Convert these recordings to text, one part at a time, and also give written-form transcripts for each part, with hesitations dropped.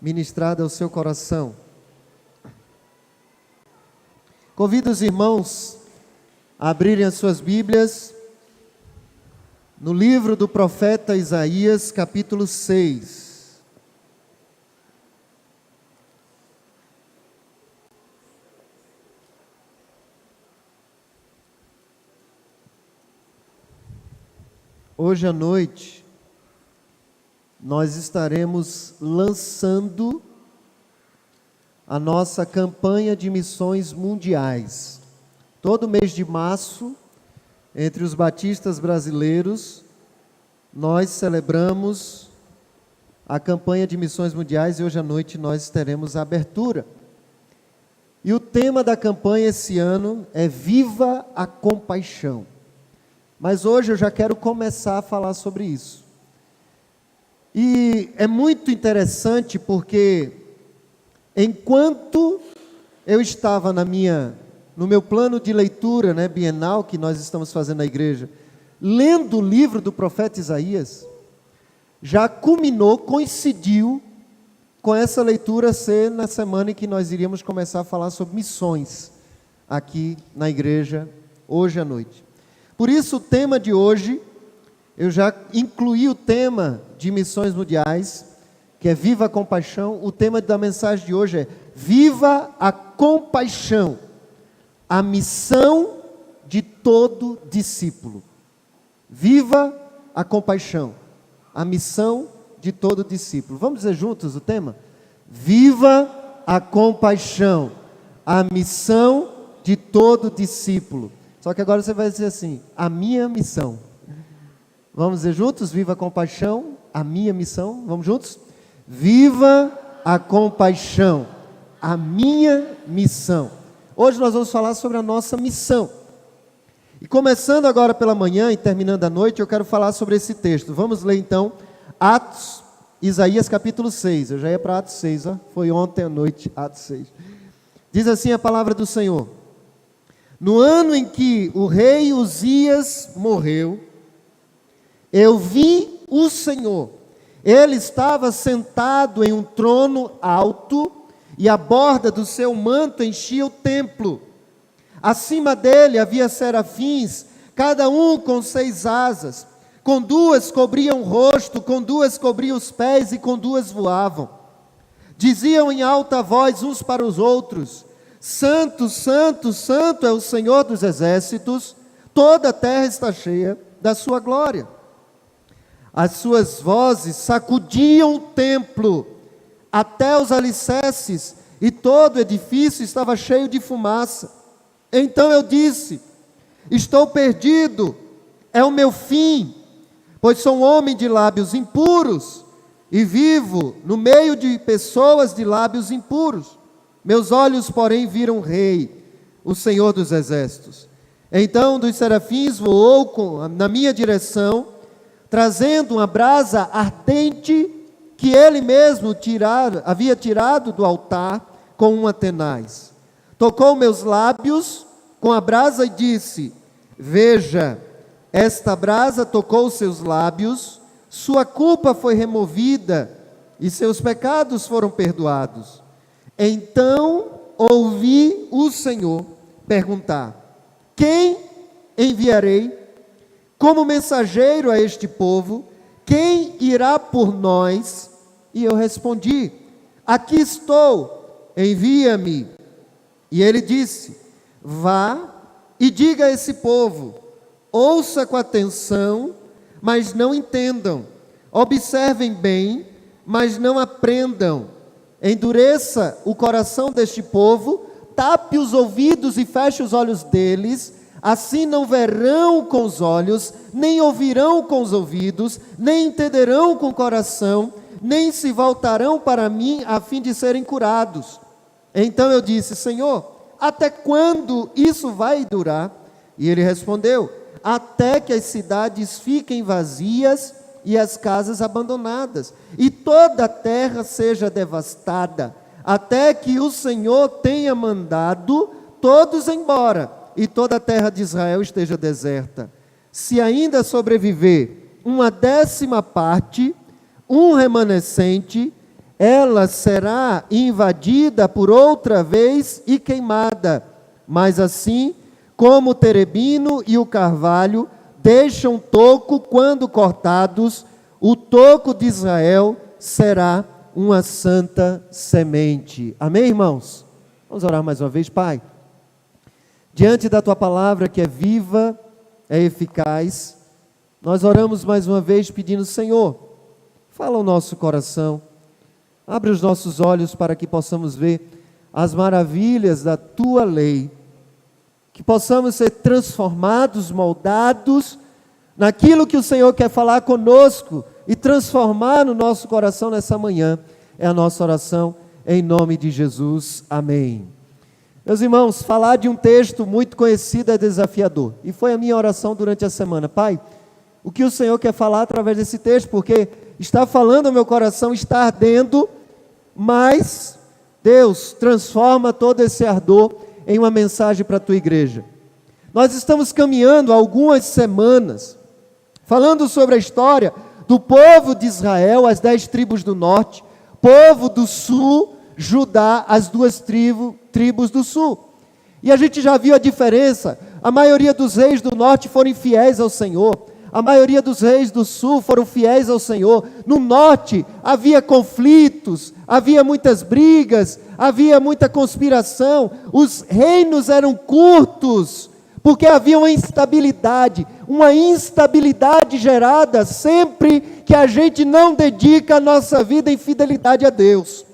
ministrada ao seu coração. Convido os irmãos a abrirem as suas Bíblias no livro do profeta Isaías, capítulo 6. Hoje à noite, nós estaremos lançando a nossa campanha de missões mundiais. Todo mês de março, entre os batistas brasileiros, nós celebramos a campanha de missões mundiais e hoje à noite nós teremos a abertura. E o tema da campanha esse ano é Viva a Compaixão. Mas hoje eu já quero começar a falar sobre isso. E é muito interessante porque enquanto eu estava no meu plano de leitura, bienal, que nós estamos fazendo na igreja, lendo o livro do profeta Isaías, já coincidiu com essa leitura ser na semana em que nós iríamos começar a falar sobre missões aqui na igreja, hoje à noite. Por isso o tema de hoje, eu já incluí o tema de missões mundiais, que é Viva a Compaixão. O tema da mensagem de hoje é Viva a Compaixão, a missão de todo discípulo. Viva a compaixão, a missão de todo discípulo. Vamos dizer juntos o tema? Viva a compaixão, a missão de todo discípulo. Só que agora você vai dizer assim, a minha missão. Vamos dizer juntos? Viva a compaixão, a minha missão. Vamos juntos? Viva a compaixão, a minha missão. Hoje nós vamos falar sobre a nossa missão. E começando agora pela manhã e terminando à noite, eu quero falar sobre esse texto. Vamos ler então Isaías capítulo 6. Eu já ia para Atos 6, foi ontem à noite, Atos 6. Diz assim a palavra do Senhor. No ano em que o rei Uzias morreu, eu vi o Senhor. Ele estava sentado em um trono alto e a borda do seu manto enchia o templo. Acima dele havia serafins, cada um com 6 asas. Com 2 cobriam o rosto, com 2 cobriam os pés e com 2 voavam. Diziam em alta voz uns para os outros: Santo, Santo, Santo é o Senhor dos exércitos, toda a terra está cheia da sua glória. As suas vozes sacudiam o templo até os alicerces, e todo o edifício estava cheio de fumaça. Então eu disse: estou perdido, é o meu fim, pois sou um homem de lábios impuros, e vivo no meio de pessoas de lábios impuros. Meus olhos, porém, viram o Rei, o Senhor dos Exércitos. Então, dos serafins voou na minha direção, trazendo uma brasa ardente que ele mesmo havia tirado do altar com uma tenaz. Tocou meus lábios com a brasa e disse: veja, esta brasa tocou seus lábios, sua culpa foi removida e seus pecados foram perdoados. Então ouvi o Senhor perguntar: quem enviarei como mensageiro a este povo? Quem irá por nós? E eu respondi: aqui estou, envia-me. E ele disse: vá e diga a esse povo: ouça com atenção, mas não entendam, observem bem, mas não aprendam. Endureça o coração deste povo, tape os ouvidos e feche os olhos deles, assim não verão com os olhos, nem ouvirão com os ouvidos, nem entenderão com o coração, nem se voltarão para mim a fim de serem curados. Então eu disse: Senhor, até quando isso vai durar? E ele respondeu: até que as cidades fiquem vazias e as casas abandonadas, e toda a terra seja devastada, até que o Senhor tenha mandado todos embora, e toda a terra de Israel esteja deserta. Se ainda sobreviver uma 10ª parte, um remanescente, ela será invadida por outra vez e queimada. Mas assim como o terebino e o carvalho deixam toco quando cortados, o toco de Israel será uma santa semente. Amém, irmãos? Vamos orar mais uma vez, Pai. Diante da Tua palavra que é viva, é eficaz, nós oramos mais uma vez pedindo, Senhor, fala ao nosso coração, abre os nossos olhos para que possamos ver as maravilhas da Tua lei, que possamos ser transformados, moldados naquilo que o Senhor quer falar conosco e transformar no nosso coração nessa manhã. É a nossa oração em nome de Jesus. Amém. Meus irmãos, falar de um texto muito conhecido é desafiador. E foi a minha oração durante a semana. Pai, o que o Senhor quer falar através desse texto? Porque está falando ao meu coração, está ardendo, mas Deus transforma todo esse ardor em uma mensagem para a tua igreja. Nós estamos caminhando há algumas semanas, falando sobre a história do povo de Israel, as 10 tribos do norte, povo do sul, Judá, as 2 tribos do sul. E a gente já viu a diferença. A maioria dos reis do norte foram fiéis ao Senhor. A maioria dos reis do sul foram fiéis ao Senhor. No norte havia conflitos, havia muitas brigas, havia muita conspiração. Os reinos eram curtos, porque havia uma instabilidade gerada sempre que a gente não dedica a nossa vida em fidelidade a Deus.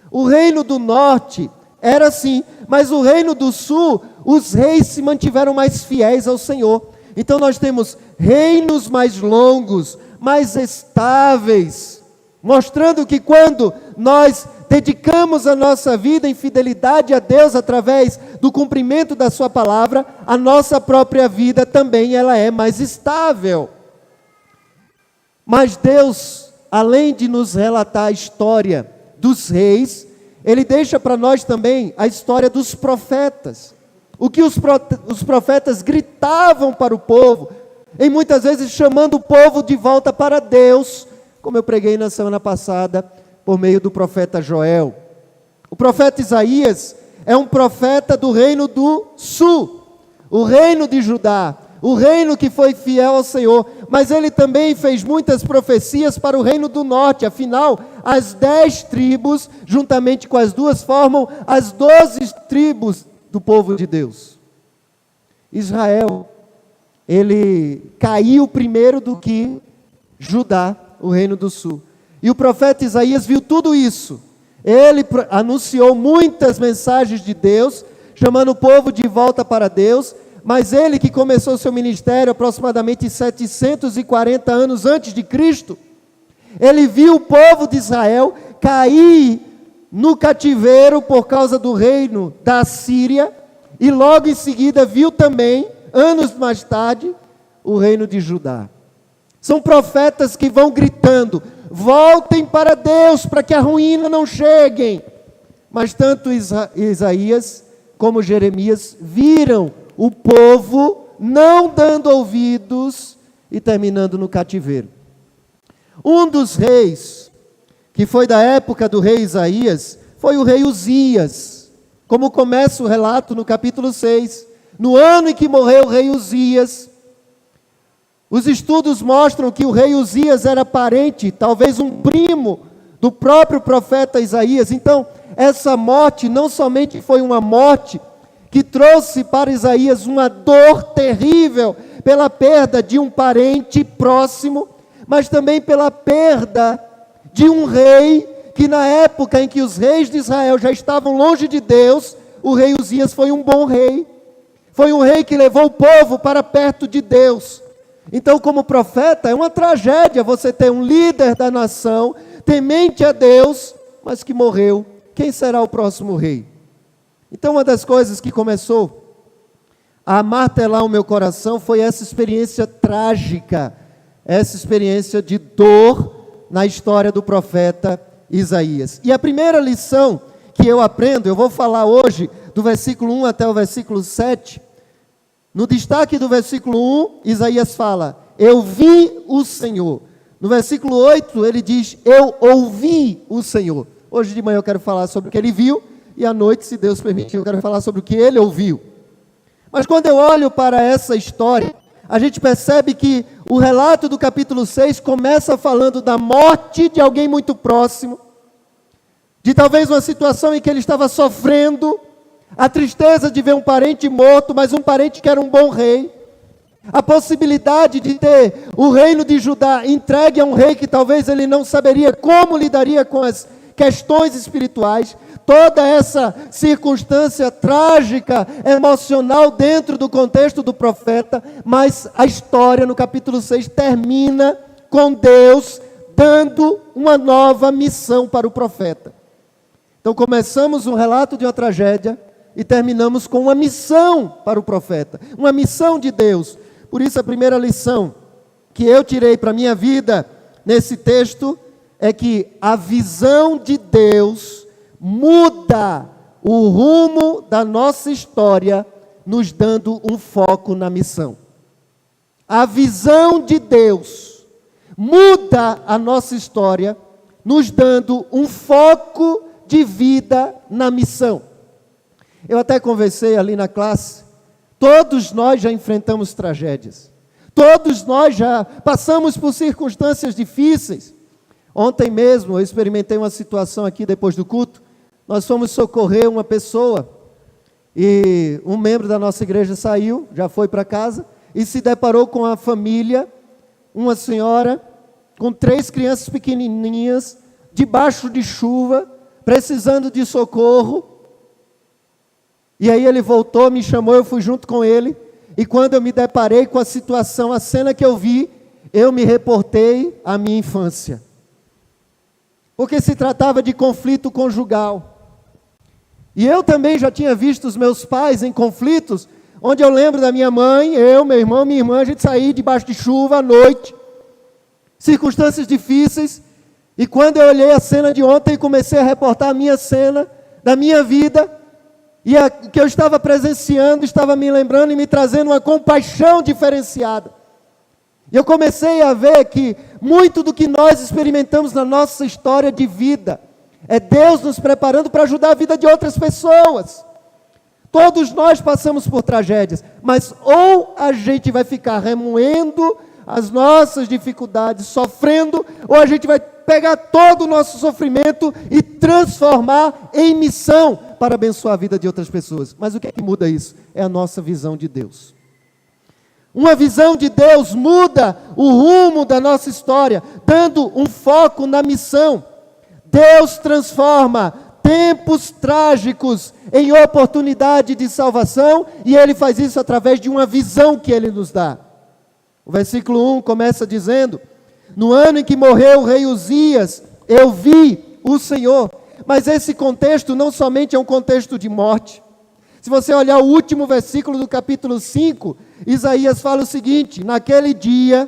O reino do norte era assim, mas o reino do sul, os reis se mantiveram mais fiéis ao Senhor. Então nós temos reinos mais longos, mais estáveis, mostrando que quando nós dedicamos a nossa vida em fidelidade a Deus através do cumprimento da sua palavra, a nossa própria vida também ela é mais estável. Mas Deus, além de nos relatar a história dos reis, Ele deixa para nós também a história dos profetas. O que os profetas gritavam para o povo, e muitas vezes chamando o povo de volta para Deus, como eu preguei na semana passada, por meio do profeta Joel. O profeta Isaías é um profeta do reino do sul, o reino de Judá, o reino que foi fiel ao Senhor, mas ele também fez muitas profecias para o reino do norte. Afinal, as 10 tribos, juntamente com as 2, formam as 12 tribos do povo de Deus. Israel, ele caiu primeiro do que Judá, o reino do sul. E o profeta Isaías viu tudo isso. Ele anunciou muitas mensagens de Deus, chamando o povo de volta para Deus, mas ele que começou seu ministério aproximadamente 740 anos antes de Cristo, ele viu o povo de Israel cair no cativeiro por causa do reino da Síria, e logo em seguida viu também, anos mais tarde, o reino de Judá. São profetas que vão gritando, voltem para Deus, para que a ruína não chegue. Mas tanto Isaías como Jeremias viram o povo não dando ouvidos e terminando no cativeiro. Um dos reis, que foi da época do rei Isaías, foi o rei Uzias. Como começa o relato no capítulo 6. No ano em que morreu o rei Uzias, os estudos mostram que o rei Uzias era parente, talvez um primo, do próprio profeta Isaías. Então, essa morte não somente foi uma morte que trouxe para Isaías uma dor terrível pela perda de um parente próximo, mas também pela perda de um rei que na época em que os reis de Israel já estavam longe de Deus, o rei Uzias foi um bom rei. Foi um rei que levou o povo para perto de Deus. Então, como profeta, é uma tragédia você ter um líder da nação, temente a Deus, mas que morreu. Quem será o próximo rei? Então, uma das coisas que começou a martelar o meu coração foi essa experiência trágica, essa experiência de dor na história do profeta Isaías. E a primeira lição que eu aprendo, eu vou falar hoje do versículo 1 até o versículo 7. No destaque do versículo 1, Isaías fala, eu vi o Senhor. No versículo 8, ele diz: eu ouvi o Senhor. Hoje de manhã eu quero falar sobre o que ele viu, e à noite, se Deus permitir, eu quero falar sobre o que ele ouviu. Mas quando eu olho para essa história, a gente percebe que o relato do capítulo 6 começa falando da morte de alguém muito próximo, de talvez uma situação em que ele estava sofrendo, a tristeza de ver um parente morto, mas um parente que era um bom rei, a possibilidade de ter o reino de Judá entregue a um rei que talvez ele não saberia como lidaria com as questões espirituais, toda essa circunstância trágica, emocional dentro do contexto do profeta, mas a história no capítulo 6 termina com Deus dando uma nova missão para o profeta. Então começamos um relato de uma tragédia e terminamos com uma missão para o profeta, uma missão de Deus. Por isso a primeira lição que eu tirei para a minha vida nesse texto é que a visão de Deus muda o rumo da nossa história, nos dando um foco na missão. A visão de Deus muda a nossa história, nos dando um foco de vida na missão. Eu até conversei ali na classe, todos nós já enfrentamos tragédias, todos nós já passamos por circunstâncias difíceis. Ontem mesmo eu experimentei uma situação aqui depois do culto. Nós fomos socorrer uma pessoa e um membro da nossa igreja saiu, já foi para casa e se deparou com a família, uma senhora com 3 crianças pequenininhas, debaixo de chuva, precisando de socorro. E aí ele voltou, me chamou, eu fui junto com ele, e quando eu me deparei com a situação, a cena que eu vi, eu me reportei à minha infância. Porque se tratava de conflito conjugal. E eu também já tinha visto os meus pais em conflitos, onde eu lembro da minha mãe, eu, meu irmão, minha irmã, a gente saía debaixo de chuva à noite, circunstâncias difíceis, e quando eu olhei a cena de ontem, comecei a reportar a minha cena, da minha vida, e o que eu estava presenciando, estava me lembrando e me trazendo uma compaixão diferenciada. E eu comecei a ver que muito do que nós experimentamos na nossa história de vida, é Deus nos preparando para ajudar a vida de outras pessoas. Todos nós passamos por tragédias, mas ou a gente vai ficar remoendo as nossas dificuldades, sofrendo, ou a gente vai pegar todo o nosso sofrimento e transformar em missão para abençoar a vida de outras pessoas. Mas o que é que muda isso? É a nossa visão de Deus. Uma visão de Deus muda o rumo da nossa história, dando um foco na missão. Deus transforma tempos trágicos em oportunidade de salvação, e Ele faz isso através de uma visão que Ele nos dá. O versículo 1 começa dizendo: no ano em que morreu o rei Uzias, eu vi o Senhor. Mas esse contexto não somente é um contexto de morte. Se você olhar o último versículo do capítulo 5, Isaías fala o seguinte: naquele dia,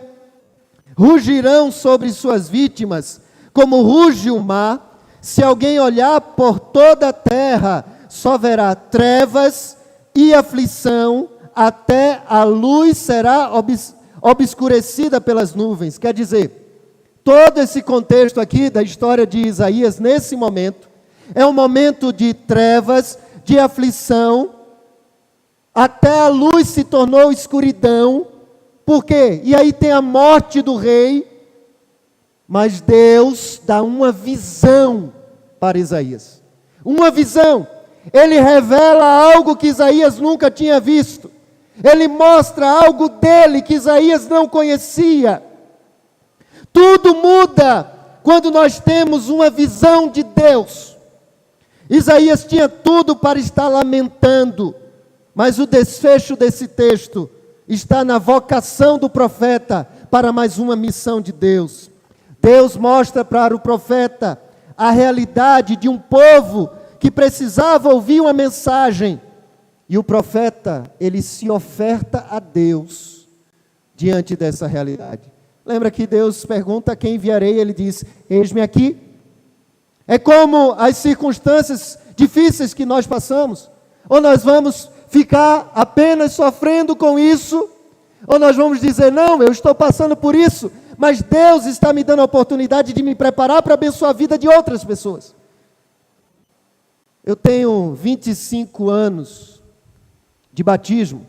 rugirão sobre suas vítimas, como ruge o mar. Se alguém olhar por toda a terra, só verá trevas e aflição, até a luz será obscurecida pelas nuvens. Quer dizer, todo esse contexto aqui da história de Isaías, nesse momento, é um momento de trevas, de aflição, até a luz se tornou escuridão. Por quê? E aí tem a morte do rei, mas Deus dá uma visão para Isaías. Uma visão. Ele revela algo que Isaías nunca tinha visto. Ele mostra algo dele que Isaías não conhecia. Tudo muda quando nós temos uma visão de Deus. Isaías tinha tudo para estar lamentando, mas o desfecho desse texto está na vocação do profeta para mais uma missão de Deus. Deus mostra para o profeta a realidade de um povo que precisava ouvir uma mensagem. E o profeta, ele se oferta a Deus diante dessa realidade. Lembra que Deus pergunta: quem enviarei? Ele diz: eis-me aqui. É como as circunstâncias difíceis que nós passamos. Ou nós vamos ficar apenas sofrendo com isso, ou nós vamos dizer: não, eu estou passando por isso, mas Deus está me dando a oportunidade de me preparar para abençoar a vida de outras pessoas. Eu tenho 25 anos de batismo,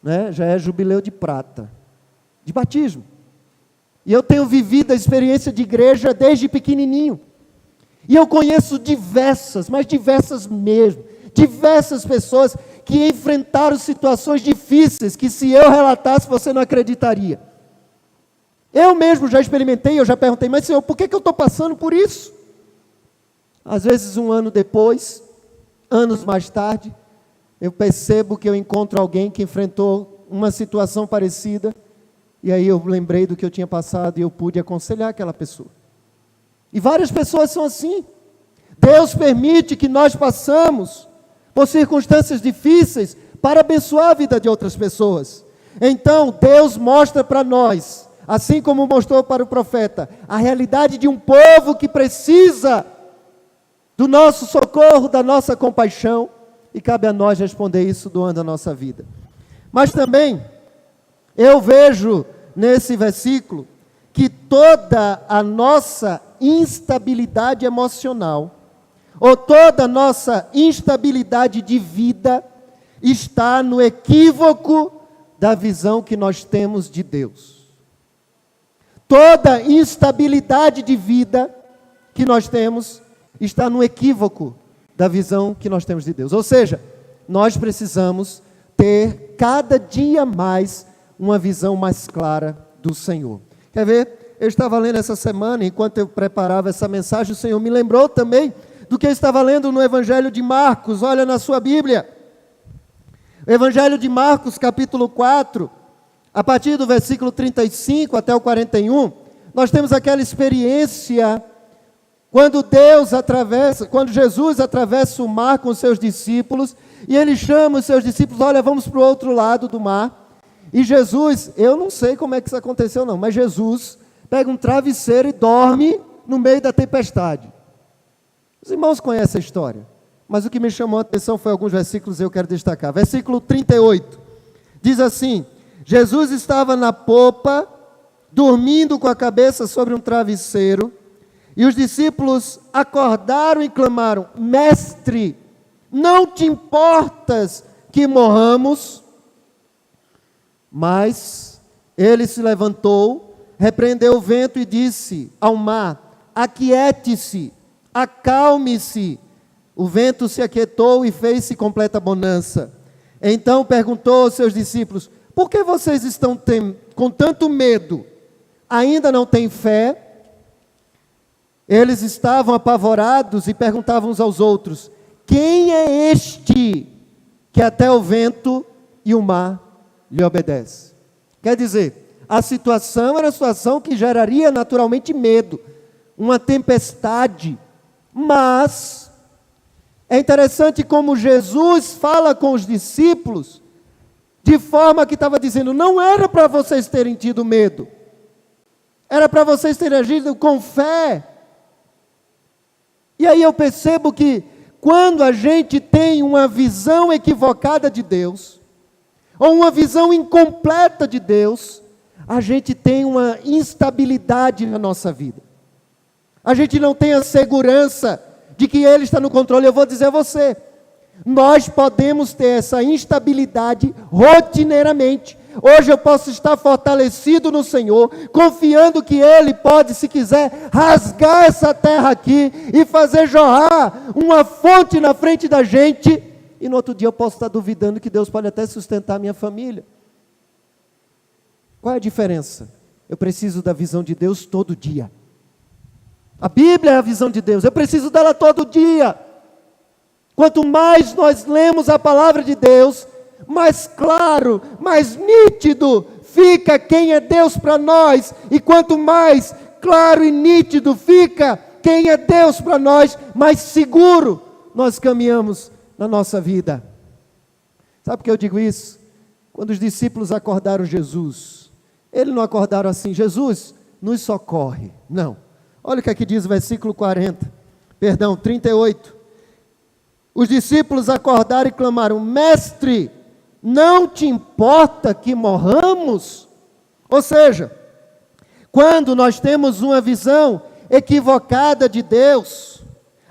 né? Já é jubileu de prata, de batismo. E eu tenho vivido a experiência de igreja desde pequenininho. E eu conheço diversas, mas diversas mesmo, diversas pessoas que enfrentaram situações difíceis, que se eu relatasse você não acreditaria. Eu mesmo já experimentei, eu já perguntei, mas Senhor, por que eu estou passando por isso? Às vezes um ano depois, anos mais tarde, eu percebo que eu encontro alguém que enfrentou uma situação parecida, e aí eu lembrei do que eu tinha passado e eu pude aconselhar aquela pessoa. E várias pessoas são assim. Deus permite que nós passamos por circunstâncias difíceis para abençoar a vida de outras pessoas. Então, Deus mostra para nós, assim como mostrou para o profeta, a realidade de um povo que precisa do nosso socorro, da nossa compaixão, e cabe a nós responder isso doando a nossa vida. Mas também, eu vejo nesse versículo, que toda a nossa instabilidade emocional, ou toda a nossa instabilidade de vida, está no equívoco da visão que nós temos de Deus. Toda instabilidade de vida que nós temos, está no equívoco da visão que nós temos de Deus. Ou seja, nós precisamos ter cada dia mais uma visão mais clara do Senhor. Quer ver? Eu estava lendo essa semana, enquanto eu preparava essa mensagem, o Senhor me lembrou também do que eu estava lendo no Evangelho de Marcos. Olha na sua Bíblia. O Evangelho de Marcos, capítulo 4, a partir do versículo 35 até o 41, nós temos aquela experiência quando Jesus atravessa o mar com os seus discípulos, e ele chama os seus discípulos, olha, vamos para o outro lado do mar. E Jesus, eu não sei como é que isso aconteceu não, mas Jesus pega um travesseiro e dorme no meio da tempestade. Os irmãos conhecem a história, mas o que me chamou a atenção foi alguns versículos que eu quero destacar. Versículo 38, diz assim: Jesus estava na popa, dormindo com a cabeça sobre um travesseiro, e os discípulos acordaram e clamaram: Mestre, não te importas que morramos? Mas ele se levantou, repreendeu o vento e disse ao mar: aquiete-se, acalme-se. O vento se aquietou e fez-se completa bonança. Então perguntou aos seus discípulos: por que vocês estão com tanto medo? Ainda não têm fé? Eles estavam apavorados e perguntavam uns aos outros: quem é este que até o vento e o mar lhe obedece? Quer dizer, a situação era uma situação que geraria naturalmente medo, uma tempestade, mas é interessante como Jesus fala com os discípulos, de forma que estava dizendo, não era para vocês terem tido medo, era para vocês terem agido com fé. E aí eu percebo que quando a gente tem uma visão equivocada de Deus, ou uma visão incompleta de Deus, a gente tem uma instabilidade na nossa vida. A gente não tem a segurança de que Ele está no controle. Eu vou dizer a você, nós podemos ter essa instabilidade rotineiramente. Hoje eu posso estar fortalecido no Senhor, confiando que Ele pode, se quiser, rasgar essa terra aqui e fazer jorrar uma fonte na frente da gente, e no outro dia eu posso estar duvidando que Deus pode até sustentar a minha família. Qual é a diferença? Eu preciso da visão de Deus todo dia. A Bíblia é a visão de Deus, eu preciso dela todo dia. Quanto mais nós lemos a palavra de Deus, mais claro, mais nítido fica quem é Deus para nós. E quanto mais claro e nítido fica quem é Deus para nós, mais seguro nós caminhamos na nossa vida. Sabe por que eu digo isso? Quando os discípulos acordaram Jesus, eles não acordaram assim: Jesus, nos socorre. Não. Olha o que aqui diz o versículo 38. Os discípulos acordaram e clamaram: Mestre, não te importa que morramos? Ou seja, quando nós temos uma visão equivocada de Deus,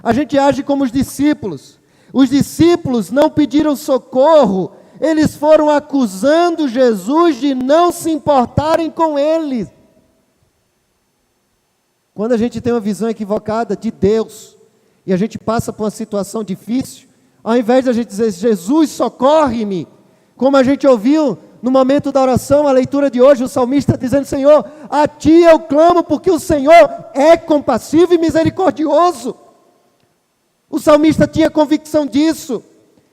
a gente age como os discípulos. Os discípulos não pediram socorro, eles foram acusando Jesus de não se importarem com eles. Quando a gente tem uma visão equivocada de Deus, e a gente passa por uma situação difícil, ao invés de a gente dizer, Jesus, socorre-me, como a gente ouviu no momento da oração, a leitura de hoje, o salmista dizendo, Senhor, a Ti eu clamo, porque o Senhor é compassivo e misericordioso. O salmista tinha convicção disso,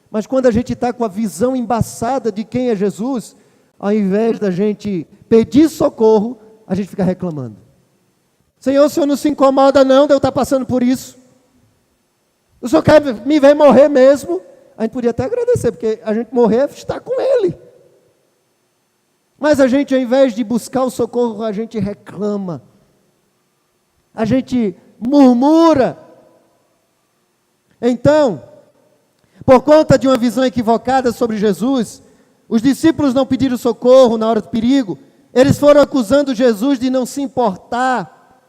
mas quando a gente está com a visão embaçada de quem é Jesus, ao invés da gente pedir socorro, a gente fica reclamando. Senhor, o Senhor não se incomoda não de eu estar passando por isso? O Senhor quer me ver morrer mesmo? A gente podia até agradecer, porque a gente morrer é estar com Ele. Mas a gente, ao invés de buscar o socorro, a gente reclama. A gente murmura. Então, por conta de uma visão equivocada sobre Jesus, os discípulos não pediram socorro na hora do perigo, eles foram acusando Jesus de não se importar.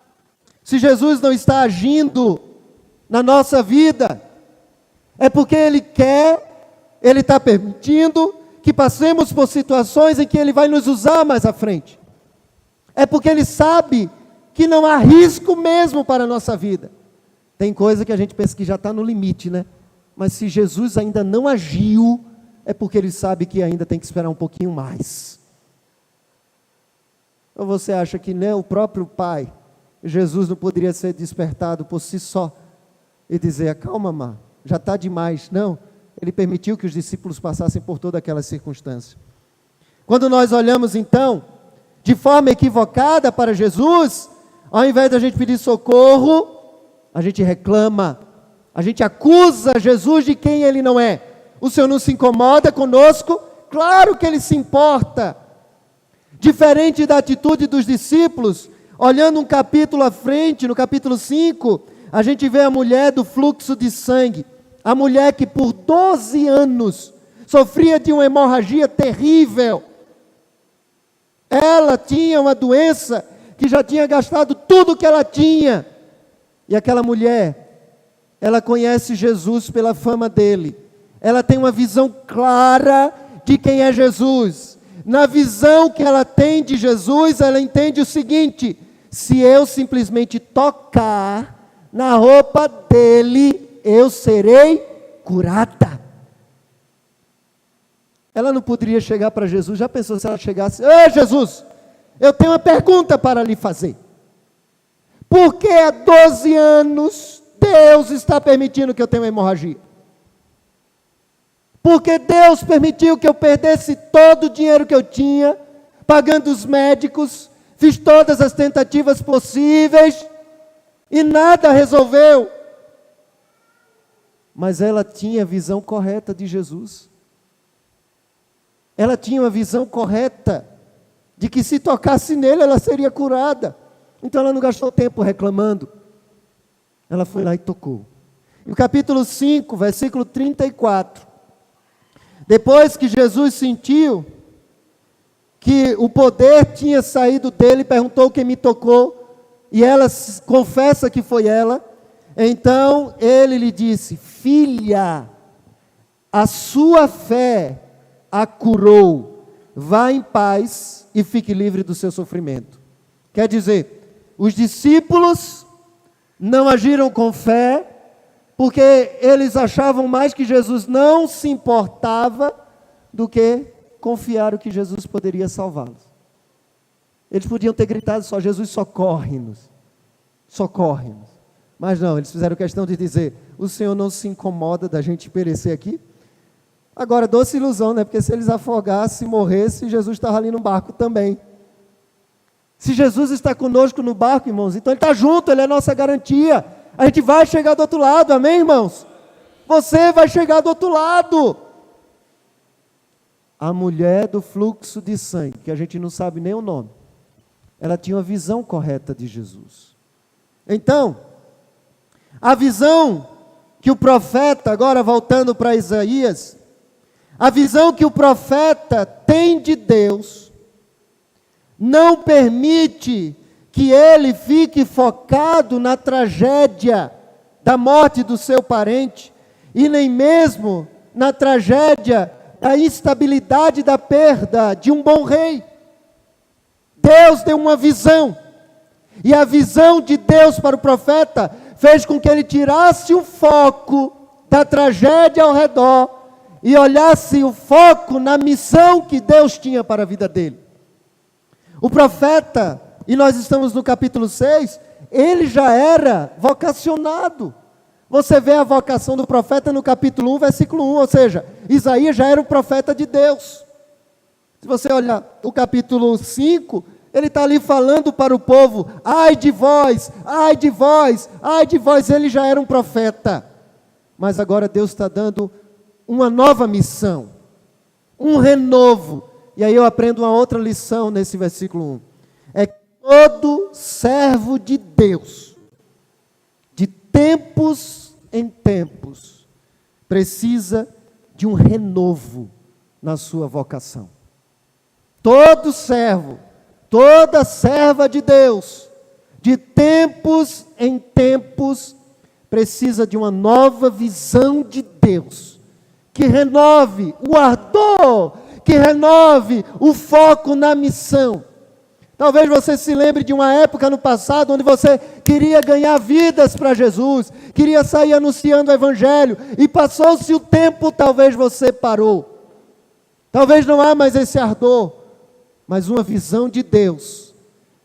Se Jesus não está agindo na nossa vida, é porque Ele quer, Ele está permitindo que passemos por situações em que Ele vai nos usar mais à frente. É porque Ele sabe que não há risco mesmo para a nossa vida. Tem coisa que a gente pensa que já está no limite, né? Mas se Jesus ainda não agiu, é porque Ele sabe que ainda tem que esperar um pouquinho mais. Ou você acha que nem o próprio Pai, Jesus não poderia ser despertado por si só e dizer, calma, Má, já está demais. Não, Ele permitiu que os discípulos passassem por toda aquela circunstância. Quando nós olhamos então, de forma equivocada para Jesus, ao invés da gente pedir socorro, a gente reclama, a gente acusa Jesus de quem Ele não é. O Senhor não se incomoda conosco? Claro que Ele se importa. Diferente da atitude dos discípulos, olhando um capítulo à frente, no capítulo 5, a gente vê a mulher do fluxo de sangue. A mulher que por 12 anos sofria de uma hemorragia terrível. Ela tinha uma doença que já tinha gastado tudo que ela tinha. E aquela mulher, ela conhece Jesus pela fama dele. Ela tem uma visão clara de quem é Jesus. Na visão que ela tem de Jesus, ela entende o seguinte: se eu simplesmente tocar na roupa dele, eu serei curada. Ela não poderia chegar para Jesus. Já pensou se ela chegasse: ei, Jesus, eu tenho uma pergunta para lhe fazer. Por que há 12 anos Deus está permitindo que eu tenha uma hemorragia? Porque Deus permitiu que eu perdesse todo o dinheiro que eu tinha, pagando os médicos, fiz todas as tentativas possíveis, e nada resolveu. Mas ela tinha a visão correta de Jesus. Ela tinha uma visão correta de que se tocasse nele, ela seria curada. Então ela não gastou tempo reclamando. Ela foi lá e tocou. No capítulo 5, versículo 34. Depois que Jesus sentiu que o poder tinha saído dele, perguntou quem me tocou, e ela confessa que foi ela. Então ele lhe disse: filha, a sua fé a curou, vá em paz e fique livre do seu sofrimento. Quer dizer, os discípulos não agiram com fé, porque eles achavam mais que Jesus não se importava do que confiaram que Jesus poderia salvá-los. Eles podiam ter gritado só: Jesus, socorre-nos, socorre-nos. Mas não, eles fizeram questão de dizer: o Senhor não se incomoda da gente perecer aqui? Agora, doce ilusão, né? Porque se eles afogassem, morressem, Jesus estava ali no barco também. Se Jesus está conosco no barco, irmãos, então Ele está junto, Ele é a nossa garantia. A gente vai chegar do outro lado, amém, irmãos? Você vai chegar do outro lado. A mulher do fluxo de sangue, que a gente não sabe nem o nome, ela tinha uma visão correta de Jesus. Então, a visão que o profeta, agora voltando para Isaías, a visão que o profeta tem de Deus, não permite que ele fique focado na tragédia da morte do seu parente, e nem mesmo na tragédia da instabilidade da perda de um bom rei. Deus deu uma visão, e a visão de Deus para o profeta fez com que ele tirasse o foco da tragédia ao redor e olhasse o foco na missão que Deus tinha para a vida dele. O profeta, e nós estamos no capítulo 6, ele já era vocacionado. Você vê a vocação do profeta no capítulo 1, versículo 1, ou seja, Isaías já era um profeta de Deus. Se você olhar o capítulo 5, ele está ali falando para o povo, ai de vós, ai de vós, ai de vós, ele já era um profeta. Mas agora Deus está dando uma nova missão, um renovo. E aí eu aprendo uma outra lição nesse versículo 1. É que todo servo de Deus, de tempos em tempos, precisa de um renovo na sua vocação. Todo servo, toda serva de Deus, de tempos em tempos, precisa de uma nova visão de Deus, que renove o ardor, que renove o foco na missão. Talvez você se lembre de uma época no passado, onde você queria ganhar vidas para Jesus, queria sair anunciando o Evangelho, e passou-se o tempo, talvez você parou. Talvez não há mais esse ardor, mas uma visão de Deus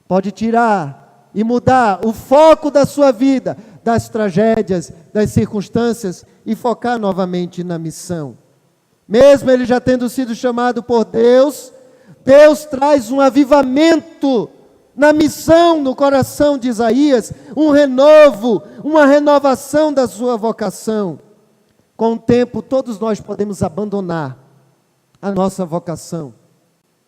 pode tirar e mudar o foco da sua vida, das tragédias, das circunstâncias, e focar novamente na missão. Mesmo ele já tendo sido chamado por Deus, Deus traz um avivamento na missão no coração de Isaías, um renovo, uma renovação da sua vocação. Com o tempo, todos nós podemos abandonar a nossa vocação,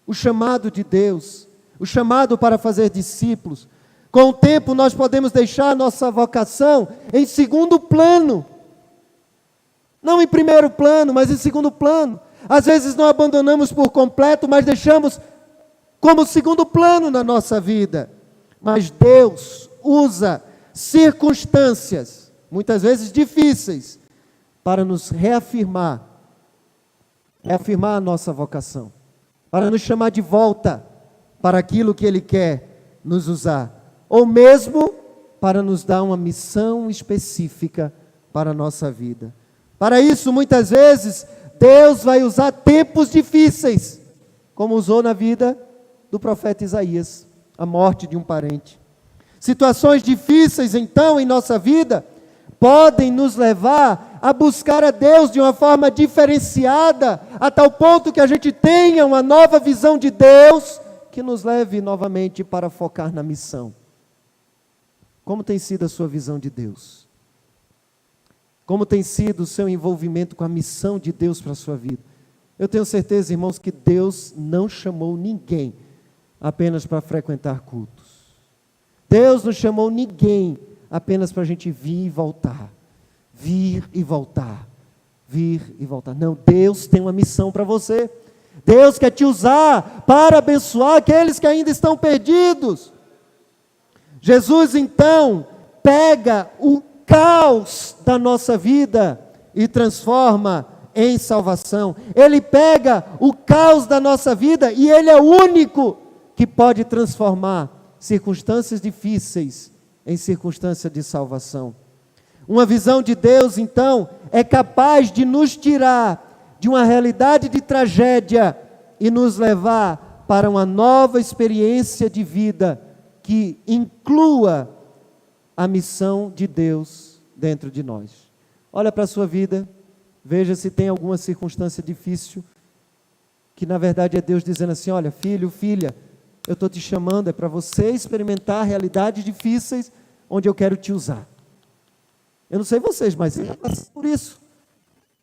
o chamado de Deus, o chamado para fazer discípulos. Com o tempo, nós podemos deixar a nossa vocação em segundo plano. Não em primeiro plano, mas em segundo plano. Às vezes não abandonamos por completo, mas deixamos como segundo plano na nossa vida. Mas Deus usa circunstâncias, muitas vezes difíceis, para nos reafirmar a nossa vocação, para nos chamar de volta para aquilo que Ele quer nos usar, ou mesmo para nos dar uma missão específica para a nossa vida. Para isso, muitas vezes, Deus vai usar tempos difíceis, como usou na vida do profeta Isaías, a morte de um parente. Situações difíceis, então, em nossa vida, podem nos levar a buscar a Deus de uma forma diferenciada, a tal ponto que a gente tenha uma nova visão de Deus, que nos leve novamente para focar na missão. Como tem sido a sua visão de Deus? Como tem sido o seu envolvimento com a missão de Deus para a sua vida? Eu tenho certeza, irmãos, que Deus não chamou ninguém apenas para frequentar cultos. Deus não chamou ninguém apenas para a gente vir e voltar. Vir e voltar. Vir e voltar. Não, Deus tem uma missão para você. Deus quer te usar para abençoar aqueles que ainda estão perdidos. Jesus, então, pega o caos da nossa vida e transforma em salvação. Ele pega o caos da nossa vida e Ele é o único que pode transformar circunstâncias difíceis em circunstâncias de salvação. Uma visão de Deus, então, é capaz de nos tirar de uma realidade de tragédia e nos levar para uma nova experiência de vida que inclua a missão de Deus dentro de nós. Olha para a sua vida, veja se tem alguma circunstância difícil, que na verdade é Deus dizendo assim: olha, filho, filha, eu estou te chamando, é para você experimentar realidades difíceis, onde eu quero te usar. Eu não sei vocês, mas eu passo por isso.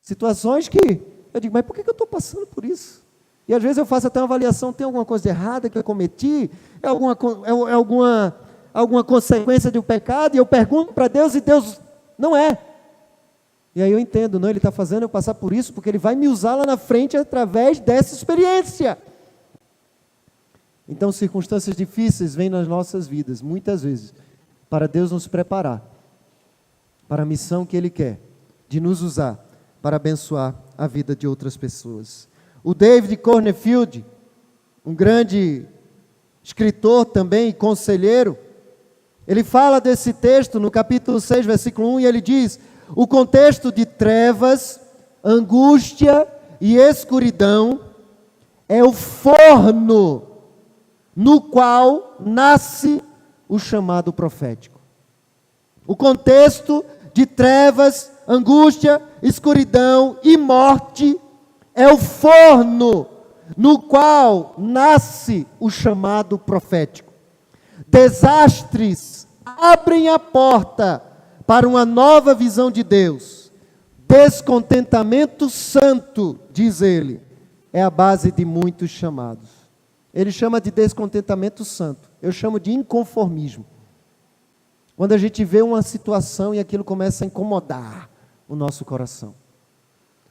Situações que eu digo, mas por que eu estou passando por isso? E às vezes eu faço até uma avaliação, tem alguma coisa errada que eu cometi? É alguma consequência de um pecado? E eu pergunto para Deus e Deus, não é. E aí eu entendo, não, Ele está fazendo eu passar por isso, porque Ele vai me usar lá na frente através dessa experiência. Então, circunstâncias difíceis vêm nas nossas vidas, muitas vezes, para Deus nos preparar para a missão que Ele quer, de nos usar para abençoar a vida de outras pessoas. O David Cornfield, um grande escritor também, conselheiro, ele fala desse texto no capítulo 6, versículo 1, e ele diz: o contexto de trevas, angústia e escuridão é o forno no qual nasce o chamado profético. O contexto de trevas, angústia, escuridão e morte é o forno no qual nasce o chamado profético. Desastres abrem a porta para uma nova visão de Deus. Descontentamento santo, diz ele, é a base de muitos chamados. Ele chama de descontentamento santo, eu chamo de inconformismo. Quando a gente vê uma situação e aquilo começa a incomodar o nosso coração.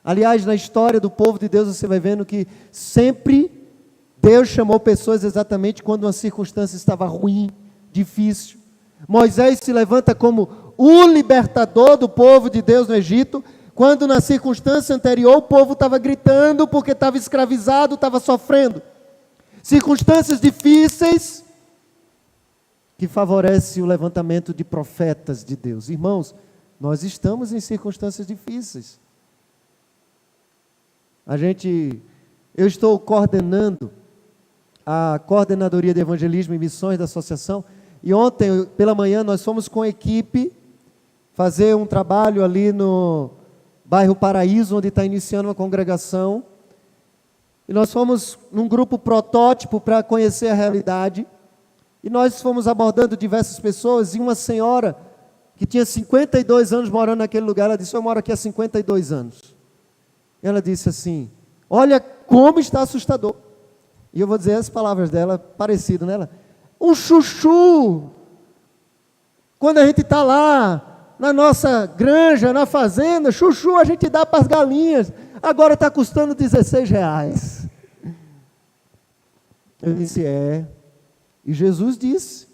Aliás, na história do povo de Deus, você vai vendo que sempre Deus chamou pessoas exatamente quando uma circunstância estava ruim, difícil. Moisés se levanta como o libertador do povo de Deus no Egito, quando na circunstância anterior o povo estava gritando porque estava escravizado, estava sofrendo. Circunstâncias difíceis que favorecem o levantamento de profetas de Deus. Irmãos, nós estamos em circunstâncias difíceis. Eu estou coordenando a coordenadoria de evangelismo e missões da associação, e ontem pela manhã nós fomos com a equipe fazer um trabalho ali no bairro Paraíso, onde está iniciando uma congregação, e nós fomos num grupo protótipo para conhecer a realidade, e nós fomos abordando diversas pessoas, e uma senhora que tinha 52 anos morando naquele lugar, ela disse: eu moro aqui há 52 anos. Ela disse assim: olha como está assustador. E eu vou dizer as palavras dela, parecido nela. Um chuchu. Quando a gente está lá, na nossa granja, na fazenda, chuchu a gente dá para as galinhas. Agora está custando R$16. Eu disse: E Jesus disse: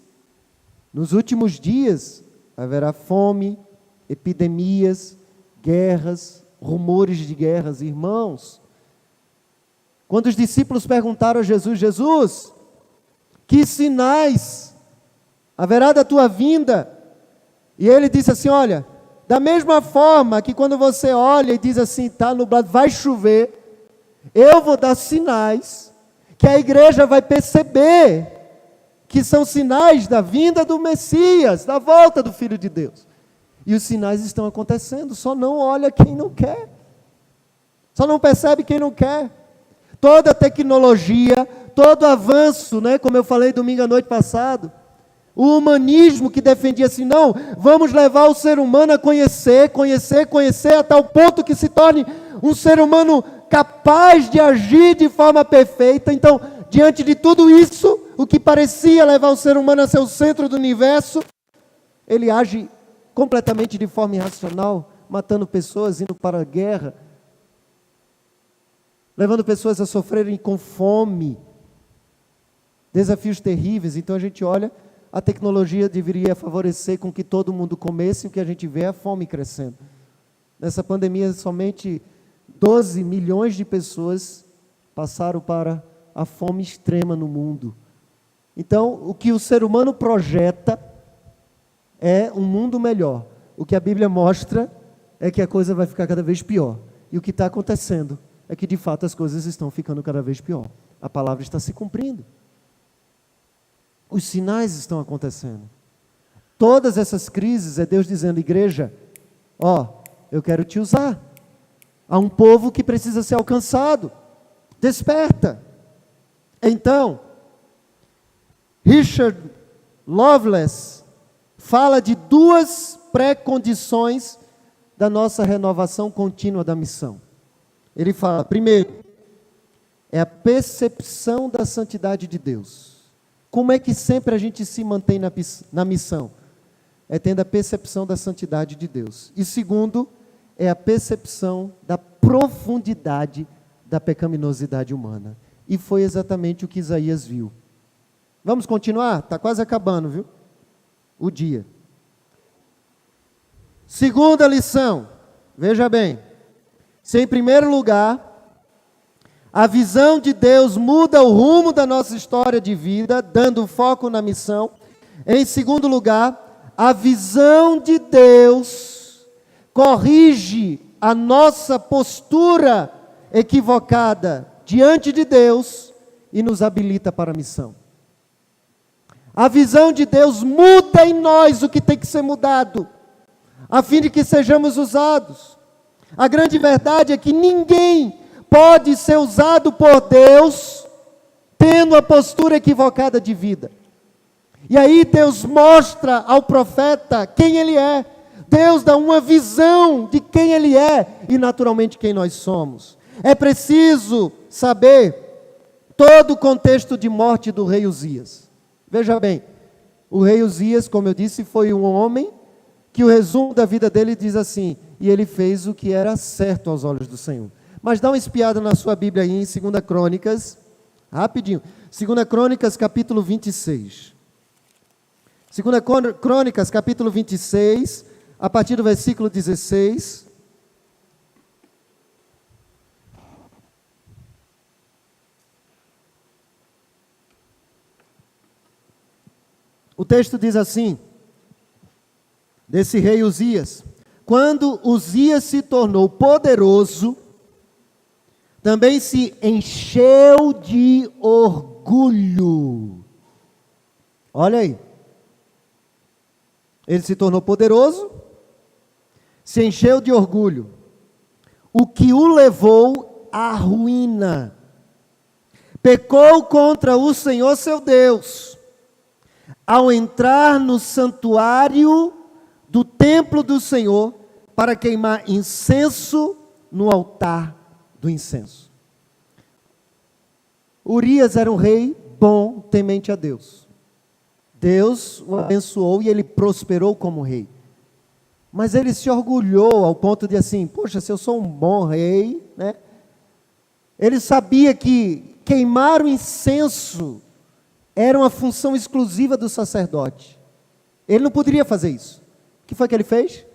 nos últimos dias haverá fome, epidemias, guerras, rumores de guerras. Irmãos, quando os discípulos perguntaram a Jesus: Jesus, que sinais haverá da tua vinda? E ele disse assim: olha, da mesma forma que quando você olha e diz assim, está nublado, vai chover, eu vou dar sinais que a igreja vai perceber que são sinais da vinda do Messias, da volta do Filho de Deus. E os sinais estão acontecendo, só não olha quem não quer. Só não percebe quem não quer. Toda a tecnologia, todo avanço, como eu falei domingo à noite passado, o humanismo que defendia assim, não, vamos levar o ser humano a conhecer, a tal ponto que se torne um ser humano capaz de agir de forma perfeita. Então, diante de tudo isso, o que parecia levar o ser humano a ser o centro do universo, ele age completamente de forma irracional, matando pessoas, indo para a guerra, levando pessoas a sofrerem com fome, desafios terríveis. Então a gente olha, a tecnologia deveria favorecer com que todo mundo comesse, e o que a gente vê é a fome crescendo. Nessa pandemia, somente 12 milhões de pessoas passaram para a fome extrema no mundo. Então, o que o ser humano projeta é um mundo melhor. O que a Bíblia mostra é que a coisa vai ficar cada vez pior. E o que está acontecendo é que, de fato, as coisas estão ficando cada vez pior. A palavra está se cumprindo. Os sinais estão acontecendo. Todas essas crises é Deus dizendo: igreja, eu quero te usar. Há um povo que precisa ser alcançado. Desperta. Então, Richard Lovelace fala de duas pré-condições da nossa renovação contínua da missão. Ele fala, primeiro, é a percepção da santidade de Deus. Como é que sempre a gente se mantém na missão? É tendo a percepção da santidade de Deus. E segundo, é a percepção da profundidade da pecaminosidade humana. E foi exatamente o que Isaías viu. Vamos continuar? Está quase acabando, viu? O dia. Segunda lição, veja bem. Se em primeiro lugar, a visão de Deus muda o rumo da nossa história de vida, dando foco na missão. Em segundo lugar, a visão de Deus corrige a nossa postura equivocada diante de Deus e nos habilita para a missão. A visão de Deus muda em nós o que tem que ser mudado, a fim de que sejamos usados. A grande verdade é que ninguém pode ser usado por Deus tendo a postura equivocada de vida. E aí Deus mostra ao profeta quem ele é. Deus dá uma visão de quem ele é e naturalmente quem nós somos. É preciso saber todo o contexto de morte do rei Uzias. Veja bem, o rei Uzias, como eu disse, foi um homem que o resumo da vida dele diz assim: e ele fez o que era certo aos olhos do Senhor. Mas dá uma espiada na sua Bíblia aí em 2 Crônicas, rapidinho. 2 Crônicas, capítulo 26. 2 Crônicas, capítulo 26, a partir do versículo 16. O texto diz assim, desse rei Uzias: quando Uzias se tornou poderoso, também se encheu de orgulho. Olha aí. Ele se tornou poderoso, se encheu de orgulho, o que o levou à ruína. Pecou contra o Senhor seu Deus, ao entrar no santuário do templo do Senhor, para queimar incenso no altar do incenso. Urias era um rei bom, temente a Deus. Deus o abençoou e ele prosperou como rei. Mas ele se orgulhou ao ponto de assim, poxa, se eu sou um bom rei, né? Ele sabia que queimar o incenso era uma função exclusiva do sacerdote. Ele não poderia fazer isso. O que foi que ele fez?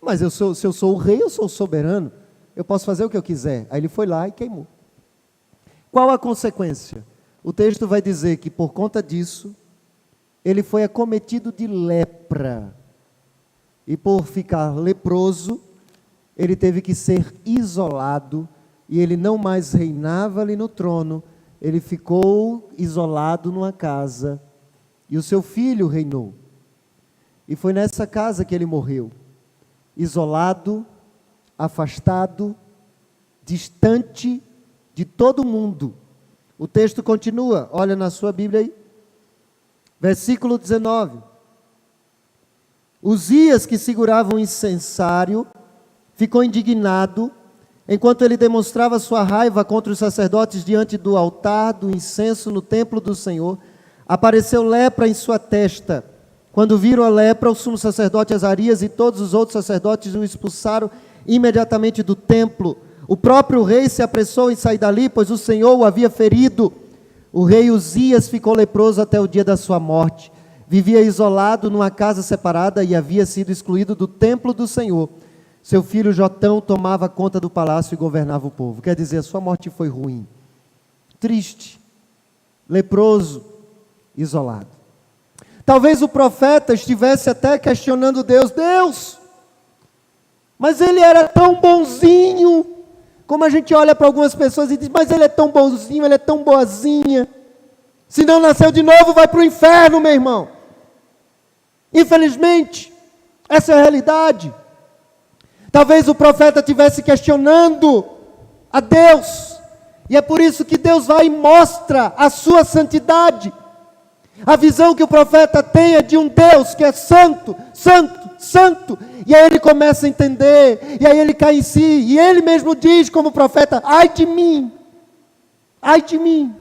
Mas se eu sou o rei, eu sou o soberano. Eu posso fazer o que eu quiser. Aí ele foi lá e queimou. Qual a consequência? O texto vai dizer que por conta disso, ele foi acometido de lepra. E por ficar leproso, ele teve que ser isolado. E ele não mais reinava ali no trono. Ele ficou isolado numa casa, e o seu filho reinou. E foi nessa casa que ele morreu, isolado, afastado, distante de todo mundo. O texto continua, olha na sua Bíblia aí, versículo 19. Uzias, que segurava um incensário, ficou indignado, enquanto ele demonstrava sua raiva contra os sacerdotes diante do altar do incenso no templo do Senhor, apareceu lepra em sua testa. Quando viram a lepra, o sumo sacerdote Azarias e todos os outros sacerdotes o expulsaram imediatamente do templo. O próprio rei se apressou em sair dali, pois o Senhor o havia ferido. O rei Uzias ficou leproso até o dia da sua morte. Vivia isolado numa casa separada e havia sido excluído do templo do Senhor. Seu filho Jotão tomava conta do palácio e governava o povo. Quer dizer, a sua morte foi ruim, triste, leproso, isolado. Talvez o profeta estivesse até questionando Deus. Deus, mas ele era tão bonzinho. Como a gente olha para algumas pessoas e diz, mas ele é tão bonzinho, ele é tão boazinha. Se não nasceu de novo, vai para o inferno, meu irmão. Infelizmente, essa é a realidade. Talvez o profeta estivesse questionando a Deus, e é por isso que Deus vai e mostra a sua santidade. A visão que o profeta tem é de um Deus que é santo, santo, santo, e aí ele começa a entender, e aí ele cai em si, e ele mesmo diz como profeta, ai de mim, ai de mim.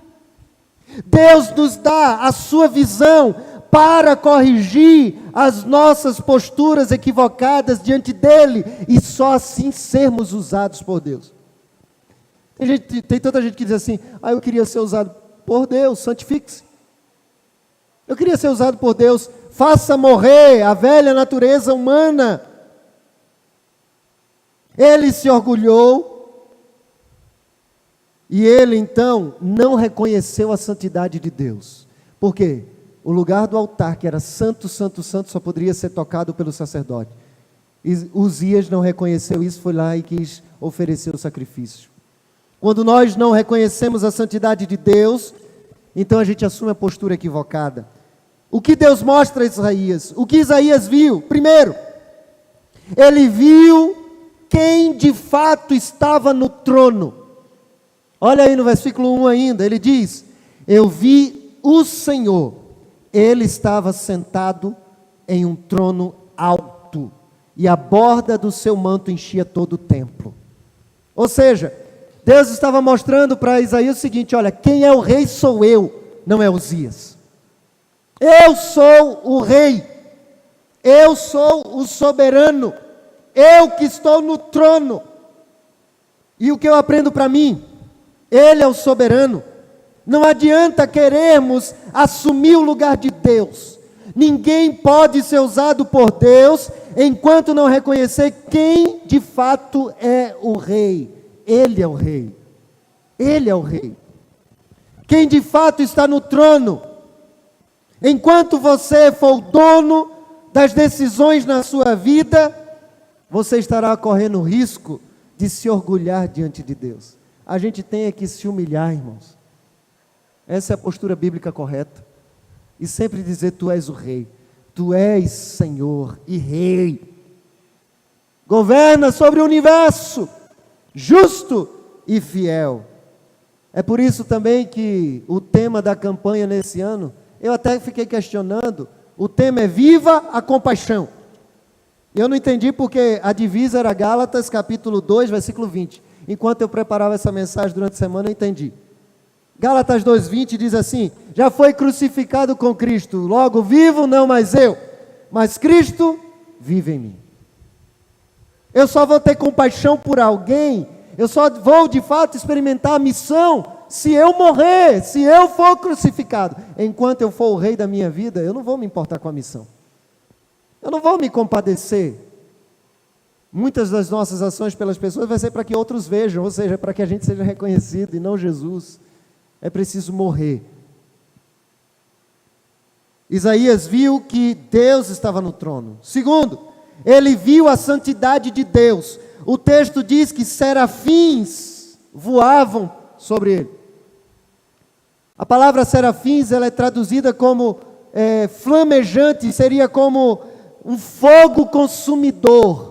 Deus nos dá a sua visão para corrigir as nossas posturas equivocadas diante dele, e só assim sermos usados por Deus. Tem tanta gente que diz assim, eu queria ser usado por Deus, santifique-se. Eu queria ser usado por Deus. Faça morrer a velha natureza humana. Ele se orgulhou e ele então não reconheceu a santidade de Deus. Por quê? O lugar do altar, que era santo, santo, santo, só poderia ser tocado pelo sacerdote. E Uzias não reconheceu isso, foi lá e quis oferecer o sacrifício. Quando nós não reconhecemos a santidade de Deus, então a gente assume a postura equivocada. O que Deus mostra a Isaías? O que Isaías viu? Primeiro, ele viu quem de fato estava no trono. Olha aí no versículo 1 ainda, ele diz: eu vi o Senhor, ele estava sentado em um trono alto, e a borda do seu manto enchia todo o templo. Ou seja, Deus estava mostrando para Isaías o seguinte: olha, quem é o rei sou eu, não é Uzias. Eu sou o rei, eu sou o soberano, eu que estou no trono. E o que eu aprendo para mim? Ele é o soberano. Não adianta querermos assumir o lugar de Deus. Ninguém pode ser usado por Deus enquanto não reconhecer quem de fato é o rei. Ele é o rei. Ele é o rei. Quem de fato está no trono. Enquanto você for o dono das decisões na sua vida, você estará correndo o risco de se orgulhar diante de Deus. A gente tem que se humilhar, irmãos. Essa é a postura bíblica correta. E sempre dizer: tu és o rei, tu és Senhor e rei. Governa sobre o universo, justo e fiel. É por isso também que o tema da campanha nesse ano, eu até fiquei questionando, o tema é Viva a Compaixão. Eu não entendi porque a divisa era Gálatas capítulo 2, versículo 20. Enquanto eu preparava essa mensagem durante a semana, eu entendi. Gálatas 2,20 diz assim: já foi crucificado com Cristo, logo vivo não mais eu, mas Cristo vive em mim. Eu só vou ter compaixão por alguém, eu só vou de fato experimentar a missão se eu morrer, se eu for crucificado. Enquanto eu for o rei da minha vida, eu não vou me importar com a missão. Eu não vou me compadecer. Muitas das nossas ações pelas pessoas vai ser para que outros vejam, ou seja, para que a gente seja reconhecido e não Jesus. É preciso morrer. Isaías viu que Deus estava no trono. Segundo, ele viu a santidade de Deus. O texto diz que serafins voavam sobre ele. A palavra serafins, ela é traduzida como flamejante, seria como um fogo consumidor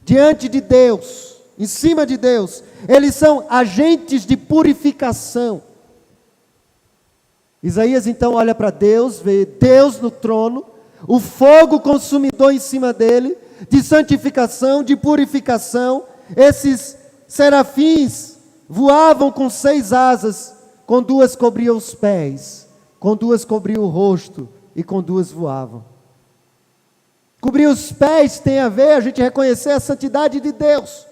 diante de Deus, em cima de Deus. Eles são agentes de purificação. Isaías então olha para Deus, vê Deus no trono, o fogo consumidor em cima dele, de santificação, de purificação. Esses serafins voavam com 6 asas, com 2 cobriam os pés, com 2 cobriam o rosto e com 2 voavam. Cobrir os pés tem a ver a gente reconhecer a santidade de Deus.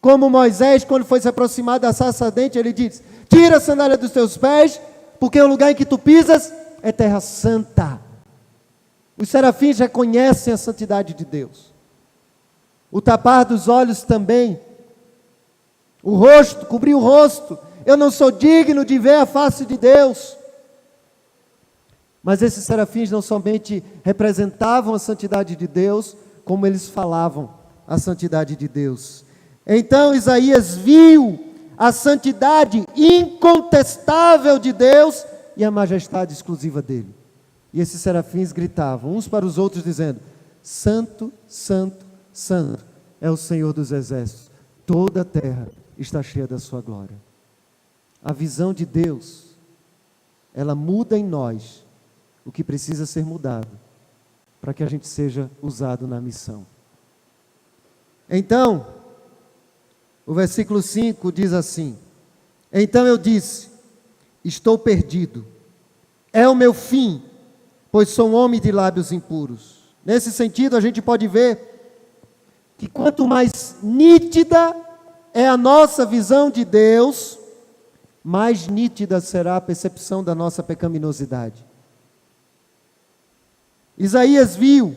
Como Moisés, quando foi se aproximar da sarça ardente, ele diz: tira a sandália dos teus pés, porque o lugar em que tu pisas é terra santa. Os serafins reconhecem a santidade de Deus. O tapar dos olhos também. O rosto, cobrir o rosto. Eu não sou digno de ver a face de Deus. Mas esses serafins não somente representavam a santidade de Deus, como eles falavam a santidade de Deus. Então Isaías viu a santidade incontestável de Deus e a majestade exclusiva dele. E esses serafins gritavam uns para os outros dizendo: santo, santo, santo é o Senhor dos exércitos, toda a terra está cheia da sua glória. A visão de Deus, ela muda em nós o que precisa ser mudado, para que a gente seja usado na missão. Então, o versículo 5 diz assim: então eu disse, estou perdido, é o meu fim, pois sou um homem de lábios impuros. Nesse sentido, a gente pode ver que quanto mais nítida é a nossa visão de Deus, mais nítida será a percepção da nossa pecaminosidade. Isaías viu,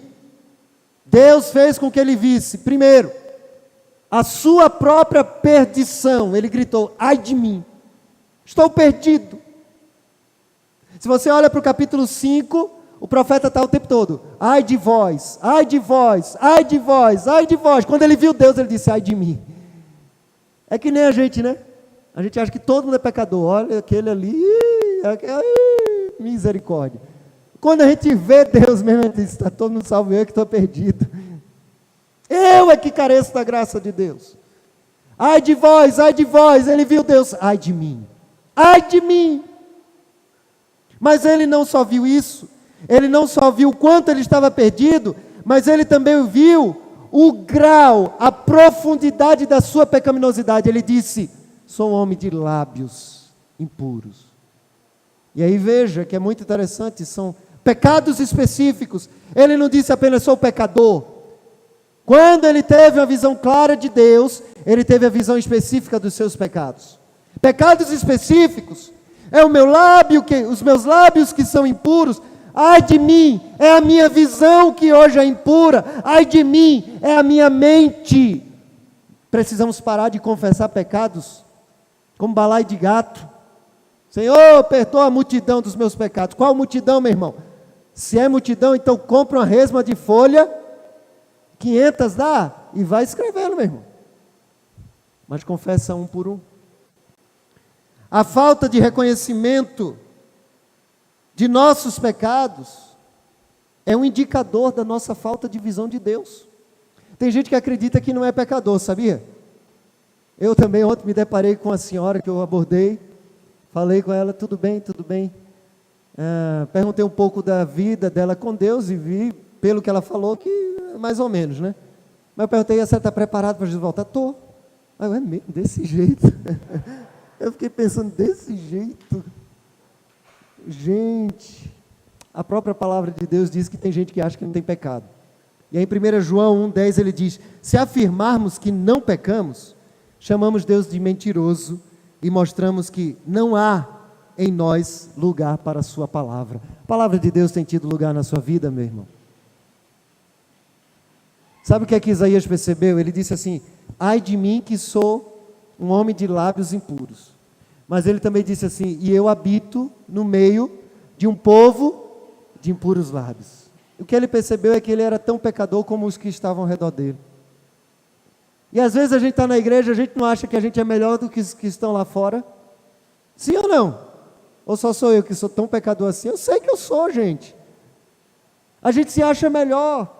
Deus fez com que ele visse, primeiro, a sua própria perdição. Ele gritou: ai de mim, estou perdido. Se você olha para o capítulo 5, o profeta está o tempo todo: ai de vós, ai de vós, ai de vós, ai de vós. Quando ele viu Deus, ele disse: ai de mim. É que nem a gente, né? A gente acha que todo mundo é pecador. Olha, aquele ali, misericórdia. Quando a gente vê Deus mesmo, ele diz: está todo mundo salvo, eu que estou perdido. Eu é que careço da graça de Deus. Ai de vós, ai de vós. Ele viu Deus: ai de mim, ai de mim. Mas ele não só viu isso, ele não só viu o quanto ele estava perdido, mas ele também viu o grau, a profundidade da sua pecaminosidade. Ele disse: sou um homem de lábios impuros. E aí veja que é muito interessante, são pecados específicos. Ele não disse apenas: sou pecador. Quando ele teve a visão clara de Deus, ele teve a visão específica dos seus pecados. Pecados específicos é o meu lábio, os meus lábios que são impuros. Ai de mim, é a minha visão que hoje é impura. Ai de mim, é a minha mente. Precisamos parar de confessar pecados como balaio de gato. Senhor, perdoa a multidão dos meus pecados. Qual multidão, meu irmão? Se é multidão, então compra uma resma de folha, 500 dá, e vai escrevendo, meu irmão. Mas confessa um por um. A falta de reconhecimento de nossos pecados é um indicador da nossa falta de visão de Deus. Tem gente que acredita que não é pecador, sabia? Eu também ontem me deparei com a senhora que eu abordei, falei com ela: tudo bem, tudo bem. Perguntei um pouco da vida dela com Deus e vi, pelo que ela falou, que mais ou menos, né? Mas eu perguntei: a senhora está preparada para Jesus voltar? Estou. É mesmo, desse jeito. Eu fiquei pensando: desse jeito. Gente, a própria palavra de Deus diz que tem gente que acha que não tem pecado. E aí em 1 João 1,10 ele diz: se afirmarmos que não pecamos, chamamos Deus de mentiroso e mostramos que não há em nós lugar para a sua palavra. A palavra de Deus tem tido lugar na sua vida, meu irmão? Sabe o que é que Isaías percebeu? Ele disse assim: ai de mim que sou um homem de lábios impuros. Mas ele também disse assim: e eu habito no meio de um povo de impuros lábios. O que ele percebeu é que ele era tão pecador como os que estavam ao redor dele. E às vezes a gente está na igreja, a gente não acha que a gente é melhor do que os que estão lá fora. Sim ou não? Ou só sou eu que sou tão pecador assim? Eu sei que eu sou, gente. A gente se acha melhor.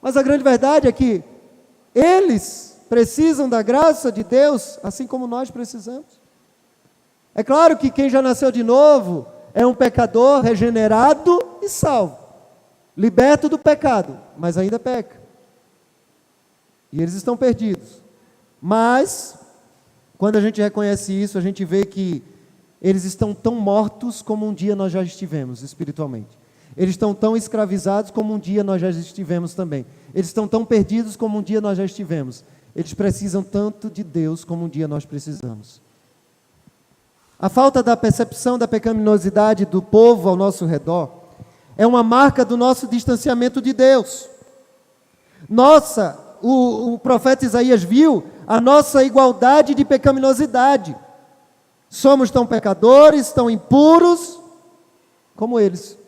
Mas a grande verdade é que eles precisam da graça de Deus, assim como nós precisamos. É claro que quem já nasceu de novo é um pecador regenerado e salvo, liberto do pecado, mas ainda peca. E eles estão perdidos. Mas, quando a gente reconhece isso, a gente vê que eles estão tão mortos como um dia nós já estivemos espiritualmente. Eles estão tão escravizados como um dia nós já estivemos também. Eles estão tão perdidos como um dia nós já estivemos. Eles precisam tanto de Deus como um dia nós precisamos. A falta da percepção da pecaminosidade do povo ao nosso redor é uma marca do nosso distanciamento de Deus. O profeta Isaías viu a nossa igualdade de pecaminosidade. Somos tão pecadores, tão impuros como eles.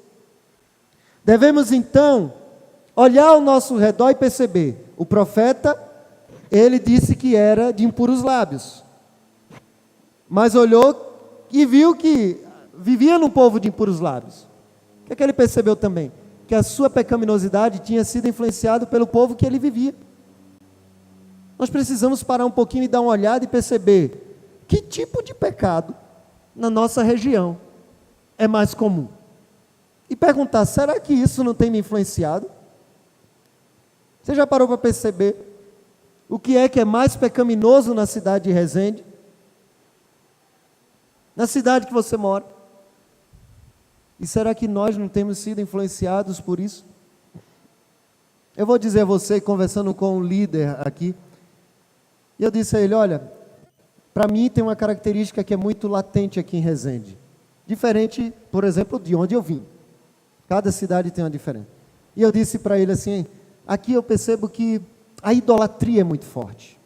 Devemos então olhar ao nosso redor e perceber: o profeta, ele disse que era de impuros lábios, mas olhou e viu que vivia num povo de impuros lábios. O que é que ele percebeu também? Que a sua pecaminosidade tinha sido influenciada pelo povo que ele vivia. Nós precisamos parar um pouquinho e dar uma olhada e perceber que tipo de pecado na nossa região é mais comum. E perguntar: será que isso não tem me influenciado? Você já parou para perceber o que é mais pecaminoso na cidade de Resende? Na cidade que você mora? E será que nós não temos sido influenciados por isso? Eu vou dizer a você, conversando com um líder aqui, e eu disse a ele: olha, para mim, tem uma característica que é muito latente aqui em Resende. Diferente, por exemplo, de onde eu vim. Cada cidade tem uma diferença. E eu disse para ele assim, aqui eu percebo que a idolatria é muito forte.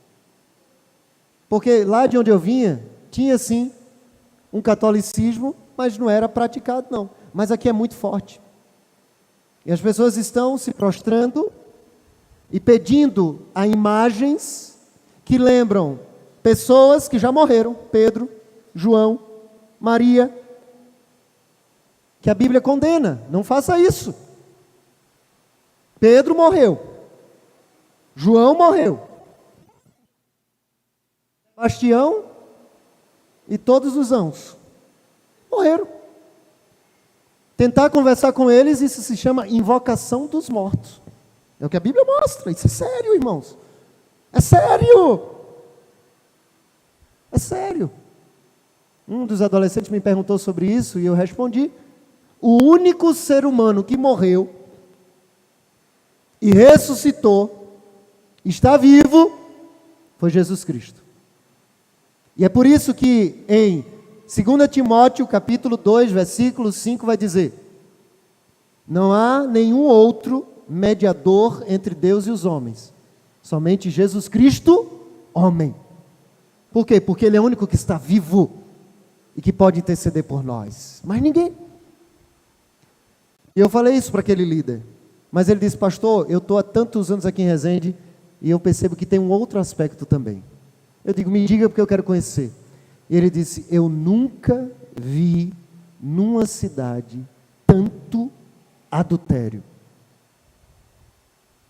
Porque lá de onde eu vinha, tinha sim um catolicismo, mas não era praticado não. Mas aqui é muito forte. E as pessoas estão se prostrando e pedindo a imagens que lembram pessoas que já morreram, Pedro, João, Maria, que a Bíblia condena, não faça isso. Pedro morreu, João morreu, Sebastião e todos os anjos morreram. Tentar conversar com eles, isso se chama invocação dos mortos. É o que a Bíblia mostra, isso é sério, irmãos. É sério. É sério. Um dos adolescentes me perguntou sobre isso e eu respondi. O único ser humano que morreu e ressuscitou, está vivo, foi Jesus Cristo. E é por isso que em 2 Timóteo, capítulo 2, versículo 5, vai dizer: não há nenhum outro mediador entre Deus e os homens, somente Jesus Cristo, homem. Por quê? Porque Ele é o único que está vivo e que pode interceder por nós. Mas ninguém. E eu falei isso para aquele líder. Mas ele disse, pastor, eu estou há tantos anos aqui em Resende e eu percebo que tem um outro aspecto também. Eu digo, me diga porque eu quero conhecer. E ele disse, eu nunca vi numa cidade tanto adultério.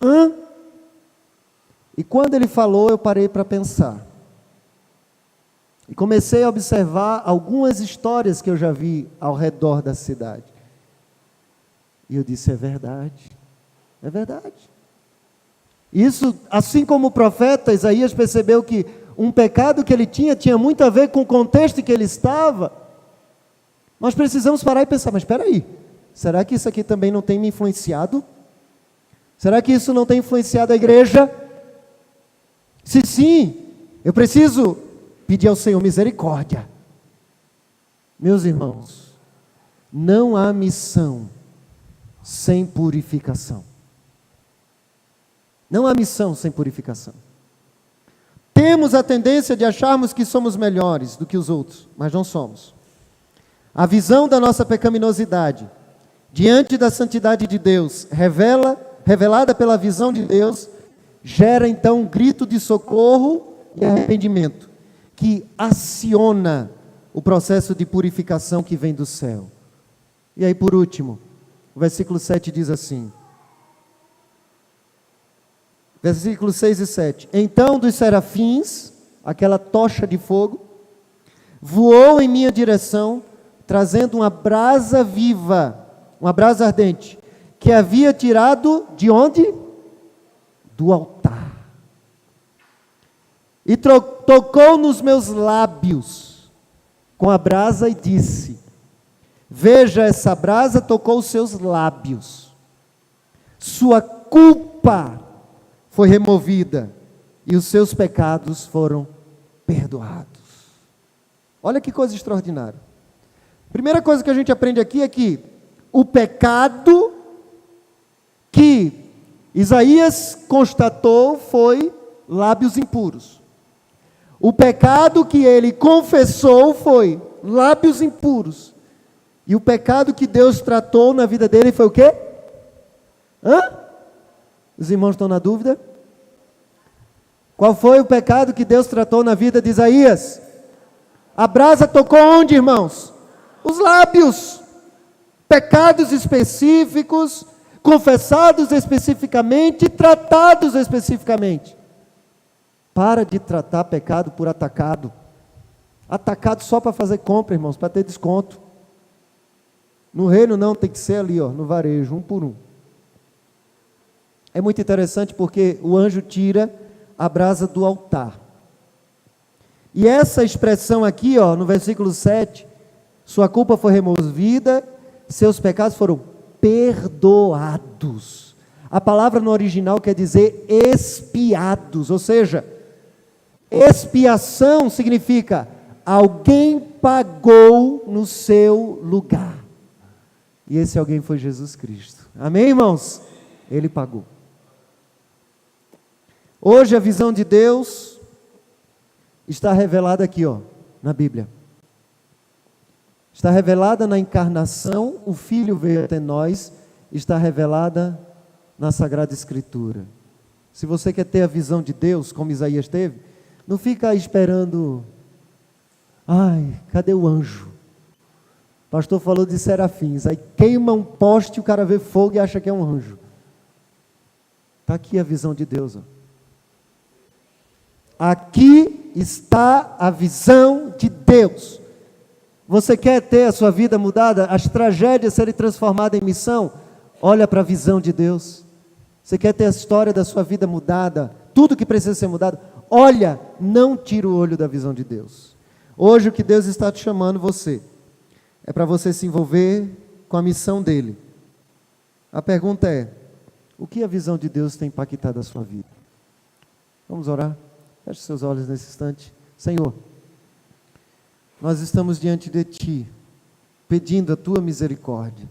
Hã? E quando ele falou, eu parei para pensar. E comecei a observar algumas histórias que eu já vi ao redor da cidade. E eu disse, é verdade. É verdade. Isso, assim como o profeta Isaías percebeu que um pecado que ele tinha muito a ver com o contexto em que ele estava, nós precisamos parar e pensar, mas espera aí, será que isso aqui também não tem me influenciado? Será que isso não tem influenciado a igreja? Se sim, eu preciso pedir ao Senhor misericórdia. Meus irmãos, não há missão sem purificação. Não há missão sem purificação. Temos a tendência de acharmos que somos melhores do que os outros, mas não somos. A visão da nossa pecaminosidade, diante da santidade de Deus, revelada pela visão de Deus, gera então um grito de socorro e arrependimento, que aciona o processo de purificação que vem do céu. E aí, por último, o versículo 7 diz assim, versículos 6 e 7. Então dos serafins, aquela tocha de fogo, voou em minha direção, trazendo uma brasa viva, uma brasa ardente, que havia tirado de onde? Do altar. E tocou nos meus lábios com a brasa e disse, veja, essa brasa tocou os seus lábios, sua culpa foi removida e os seus pecados foram perdoados. Olha que coisa extraordinária. Primeira coisa que a gente aprende aqui é que o pecado que Isaías constatou foi lábios impuros. O pecado que ele confessou foi lábios impuros. E o pecado que Deus tratou na vida dele foi o quê? Os irmãos estão na dúvida? Qual foi o pecado que Deus tratou na vida de Isaías? A brasa tocou onde, irmãos? Os lábios. Pecados específicos, confessados especificamente, tratados especificamente. Para de tratar pecado por atacado. Atacado só para fazer compra, irmãos, para ter desconto. No reino não, tem que ser ali, no varejo, um por um. É muito interessante porque o anjo tira a brasa do altar. E essa expressão aqui, no versículo 7, sua culpa foi removida, seus pecados foram perdoados. A palavra no original quer dizer expiados, ou seja, Expiação significa alguém pagou no seu lugar. E esse alguém foi Jesus Cristo. Amém, irmãos? Ele pagou. Hoje a visão de Deus está revelada aqui, na Bíblia. Está revelada na encarnação, o Filho veio até nós, está revelada na Sagrada Escritura. Se você quer ter a visão de Deus, como Isaías teve, não fica esperando, cadê o anjo? O pastor falou de serafins, aí queima um poste, o cara vê fogo e acha que é um anjo. Está aqui a visão de Deus. Aqui está a visão de Deus. Você quer ter a sua vida mudada, as tragédias serem transformadas em missão? Olha para a visão de Deus. Você quer ter a história da sua vida mudada, tudo que precisa ser mudado? Olha, não tira o olho da visão de Deus. Hoje o que Deus está te chamando você, é para você se envolver com a missão dEle. A pergunta é, o que a visão de Deus tem impactado a sua vida? Vamos orar? Feche seus olhos nesse instante. Senhor, nós estamos diante de Ti, pedindo a Tua misericórdia.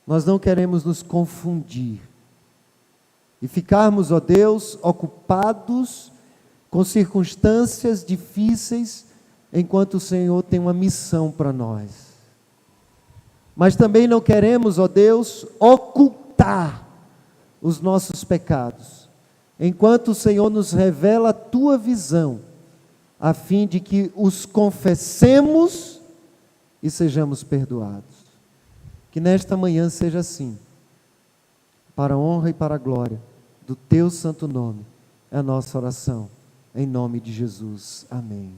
Nós não queremos nos confundir e ficarmos, ó Deus, ocupados com circunstâncias difíceis, enquanto o Senhor tem uma missão para nós. Mas também não queremos, ó Deus, ocultar os nossos pecados, enquanto o Senhor nos revela a Tua visão, a fim de que os confessemos e sejamos perdoados. Que nesta manhã seja assim, para a honra e para a glória do Teu santo nome, é a nossa oração, em nome de Jesus. Amém.